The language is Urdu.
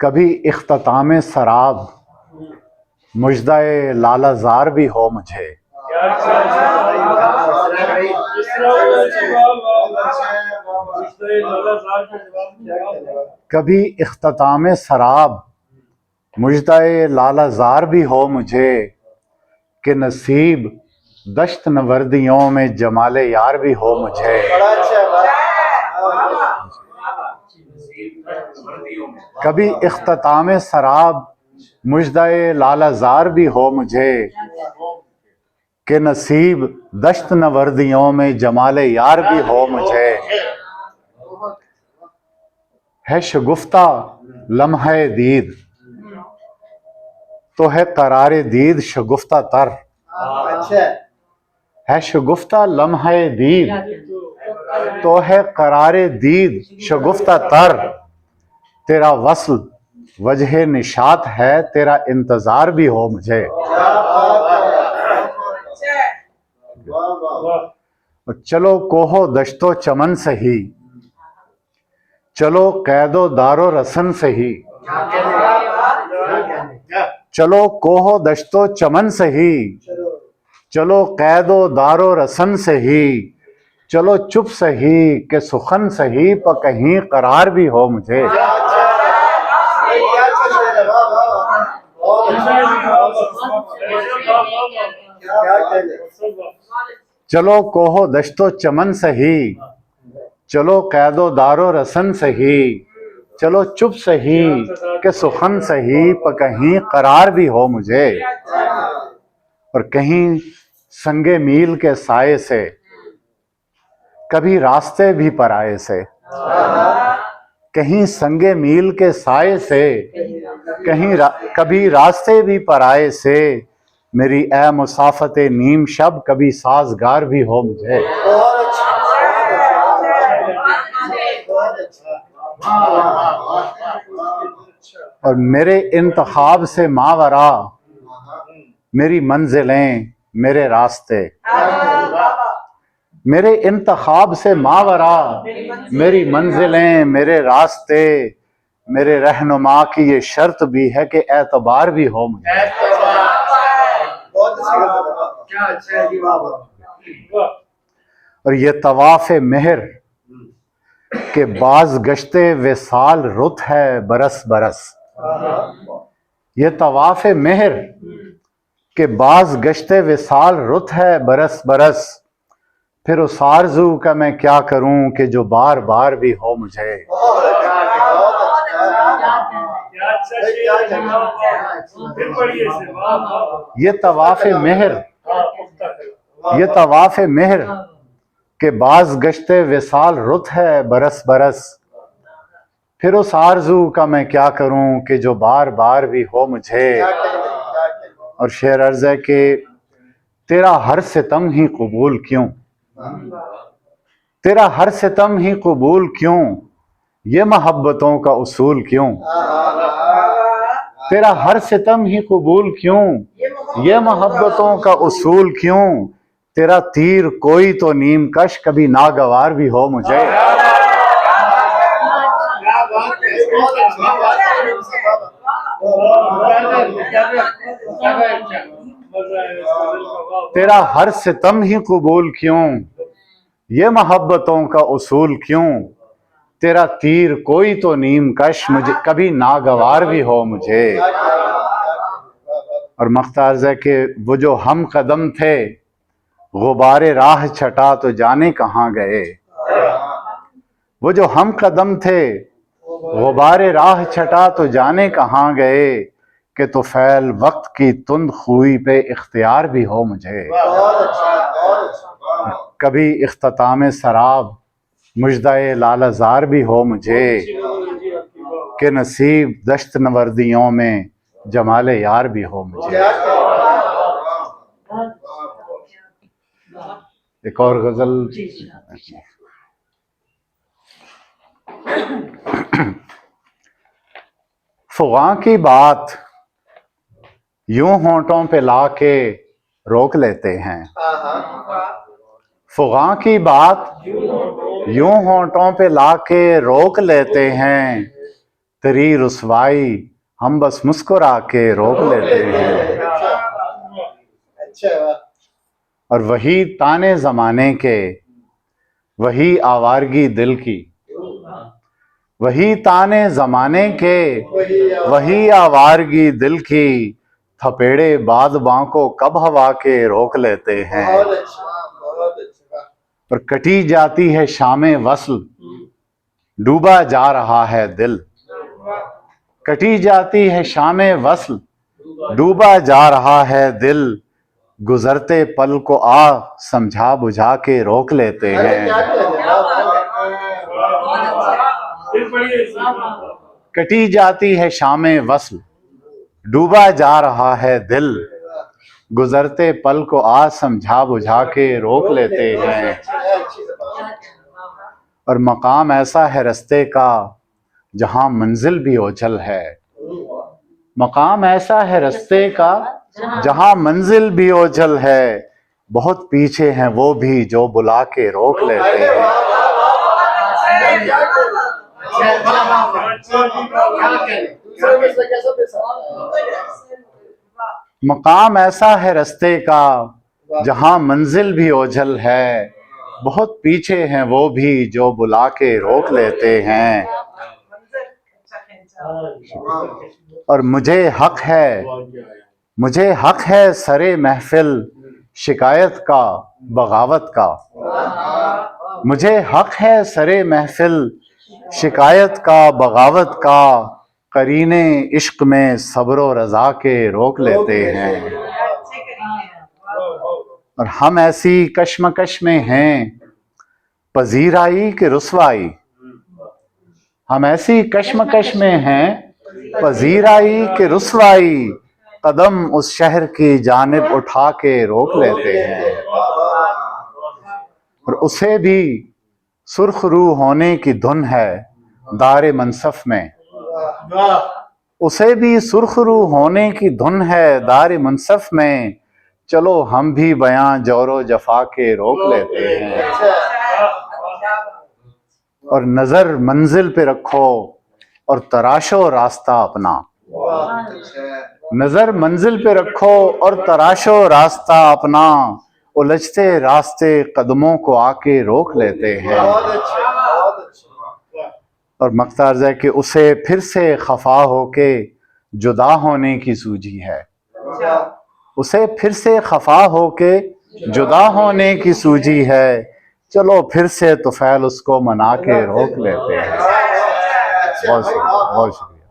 کبھی اختتام سراب مژدہ لالہ زار بھی ہو مجھے، کبھی اختتام سراب مژدہ لالہ زار بھی ہو مجھے، کہ نصیب دشت نوردیوں میں جمال یار بھی ہو مجھے، کبھی اختتام سراب مژدہ لالہ زار بھی ہو مجھے، کہ نصیب دشت نوردیوں میں جمال یار بھی ہو مجھے۔ ہے شگفتہ لمحہ دید تو ہے قرار دید شگفتہ تر، ہے شگفتہ لمحہ دید تو ہے قرار دید شگفتہ تر، تیرا وصل وجہ نشاط ہے تیرا انتظار بھی ہو مجھے۔ چلو کوہ و دشت و چمن سہی، چلو قید و دار و رسن سہی، چلو کوہ و دشت و چمن سہی، چلو قید و دار و رسن سہی، چلو چپ سہی کہ سخن سہی پا کہیں قرار بھی ہو مجھے۔ چلو کوہ و دشت و چمن سہی، چلو قید و دار و رسن سہی، چلو چپ سہی کہ سخن سہی پا کہیں قرار بھی ہو مجھے۔ اور کہیں سنگ میل کے سائے سے کبھی راستے بھی پرائے سے، کہیں سنگ میل کے سائے سے کبھی راستے بھی پرائے سے، میری اے مسافت نیم شب کبھی سازگار بھی ہو مجھے۔ اور میرے انتخاب سے ماورا میری منزلیں میرے راستے، میرے انتخاب سے ماورا میری منزلیں میرے راستے، میرے رہنما کی یہ شرط بھی ہے کہ اعتبار بھی ہو مجھے۔ اور یہ طواف مہر کہ باز گشتے وصال رت ہے برس برس، یہ طواف مہر کہ باز گشتے وصال رت ہے برس برس، پھر اس آرزو کا میں کیا کروں کہ جو بار بار بھی ہو مجھے۔ یہ طواف مہر، یہ طواف مہر کہ باز گشتے وصال رت ہے برس برس، پھر اس آرزو کا میں کیا کروں کہ جو بار بار بھی ہو مجھے۔ اور شعر عرض ہے کہ تیرا ہر ستم ہی قبول کیوں، تیرا ہر ستم ہی قبول کیوں، یہ محبتوں کا اصول کیوں، تیرا ہر ستم ہی قبول کیوں، یہ محبتوں کا اصول کیوں، تیرا تیر کوئی تو نیم کش کبھی ناگوار بھی ہو مجھے۔ تیرا ہر ستم ہی قبول کیوں، یہ محبتوں کا اصول کیوں، تیرا تیر کوئی تو نیم کش مجھے کبھی ناگوار بھی ہو مجھے۔ اور مختارز ہے کہ وہ جو ہم قدم تھے غبار راہ چھٹا تو جانے کہاں گئے، وہ جو ہم قدم تھے غبار راہ چھٹا تو جانے کہاں گئے، کہ تو فعل وقت کی تند خوئی پہ اختیار بھی ہو مجھے۔ کبھی اختتام سراب مژدہ لالہ زار بھی ہو مجھے، کہ نصیب دشت نوردیوں میں جمال یار بھی ہو مجھے۔ ایک اور غزل۔ فغاں کی بات یوں ہونٹوں پہ لا کے روک لیتے ہیں، فغاں کی بات یوں ہونٹوں پہ لا کے روک لیتے ہیں، تیری رسوائی ہم بس مسکرا کے روک لیتے ہیں. اور وہی تانے زمانے کے، وہی آوارگی دل کی، وہی تانے زمانے کے، وہی آوارگی دل کی، تھپیڑے بادباں کو کب ہوا کے روک لیتے ہیں. اور کٹی جاتی ہے شام وصل، ڈوبا جا رہا ہے دل. کٹی جاتی ہے شام وصل، ڈوبا جا رہا ہے دل. گزرتے پل کو آ سمجھا بجھا کے روک لیتے ہیں. کٹی جاتی ہے شام وصل، ڈوبا جا رہا ہے دل. گزرتے پل کو آ سمجھا بجھا کے روک لیتے ہیں. اور مقام ایسا ہے رستے کا جہاں منزل بھی اوجھل ہے. مقام ایسا ہے رستے کا جہاں منزل بھی اوجھل ہے. بہت پیچھے ہیں وہ بھی جو بلا کے روک لیتے ہیں. مقام ایسا ہے رستے کا جہاں منزل بھی اوجھل ہے. بہت پیچھے ہیں وہ بھی جو بلا کے روک لیتے ہیں. اور مجھے حق ہے سرے محفل شکایت کا بغاوت کا. مجھے حق ہے سرے محفل شکایت کا بغاوت کا. قرینے عشق میں صبر و رضا کے روک لیتے ہیں. اور ہم ایسی کشمکش میں ہیں پذیرائی کہ رسوائی. ہم ایسی کشمکش میں ہیں پذیرائی کہ رسوائی. قدم اس شہر کی جانب اٹھا کے روک لیتے ہیں. اور اسے بھی سرخ رو ہونے کی دھن ہے دار منصف میں. اسے بھی سرخ رو ہونے کی دھن ہے دار منصف میں. چلو ہم بھی بیاں جور و جفا کے روک لیتے ہیں. اور نظر منزل پہ رکھو اور تراشو راستہ اپنا. نظر منزل پہ رکھو اور تراشو راستہ اپنا. الجھتے راستے قدموں کو آ کے روک لیتے ہیں. اور مقطع عرض ہے کہ اسے پھر سے خفا ہو کے جدا ہونے کی سوجھی ہے. اسے پھر سے خفا ہو کے جدا ہونے کی سوجھی ہے. چلو پھر سے طفیل اس کو منا کے روک لیتے ہیں. بہت شکریہ.